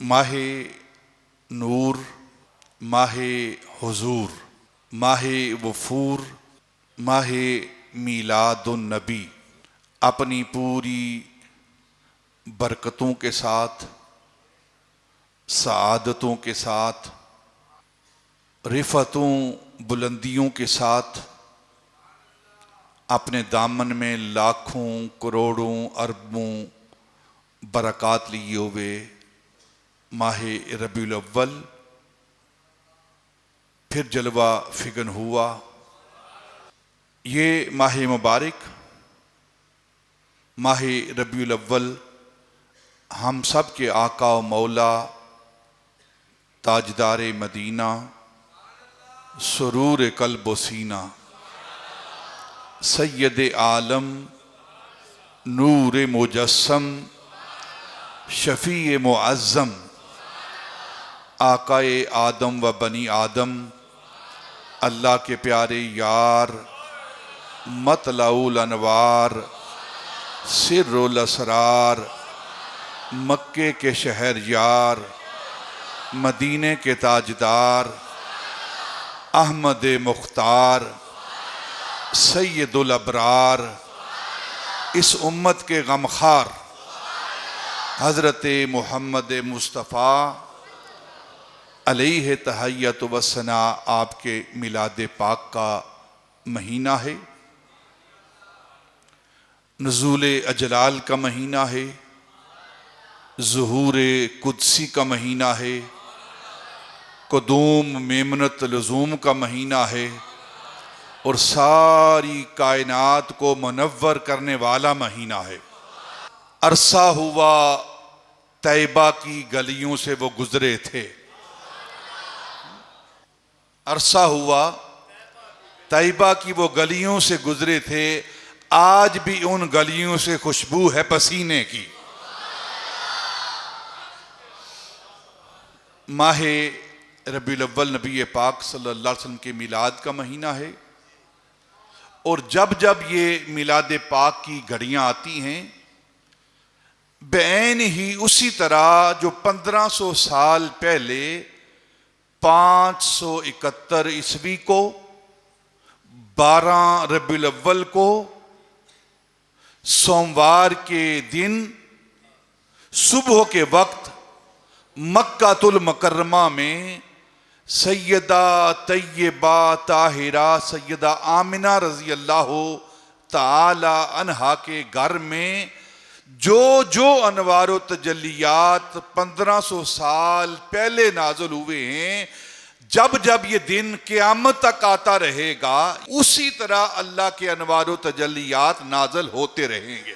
माह नूर, माह हुजूर, माह वफूर, माह मीलादुन नबी अपनी पूरी बरकतों के साथ, सआदतों के साथ, रिफ़तों बुलंदियों के साथ अपने दामन में लाखों करोड़ों अरबों बरक़ात लिए हुए माह रबीउल अव्वल फिर जलवा फिगन हुआ। ये माह मुबारक माह रबीउल अव्वल हम सब के आका व मौला ताजदार मदीना सुरूर कल्ब व सीना सैयद आलम नूर मुजस्सम शफ़ी मुअज़्ज़म आकाए आदम व बनी आदम अल्लाह के प्यारे यार मतलाउल अनवार सिर्रुल असरार मक्के के शहर यार मदीने के ताजदार अहमद मुख्तार सैयदुल अबरार इस उम्मत के गमखार हज़रत मुहम्मद मुस्तफ़ा अलैहि तहय्यत व सना आपके मिलाद पाक का महीना है, नुज़ूल अजलाल का महीना है, ज़ुहूर कुदसी का महीना है, कुदूम मेमनत लज़ूम का महीना है और सारी कायनात को मुनव्वर करने वाला महीना है। अरसा हुआ तैबा की गलियों से वो गुजरे थे, अरसा हुआ तैबा की वो गलियों से गुजरे थे, आज भी उन गलियों से खुशबू है पसीने की। माह रबीउल अव्वल नबी पाक सल्लल्लाहु अलैहि वसल्लम के मिलाद का महीना है और जब जब ये मिलाद पाक की घड़ियां आती हैं बैन ही उसी तरह जो 1500 साल पहले 571 ईस्वी को 12 रबीउल अव्वल को सोमवार के दिन सुबह के वक्त मक्कातुल मुकर्रमा में सैयदा तैयबा ताहिरा सैयदा आमिना रजी अल्लाह ताला अन्हा के घर में जो जो अनवारो तजल्लियात 1500 साल पहले नाजुल हुए हैं, जब जब ये दिन क़यामत तक आता रहेगा उसी तरह अल्लाह के अनवारो तजल्लियात नाजुल होते रहेंगे।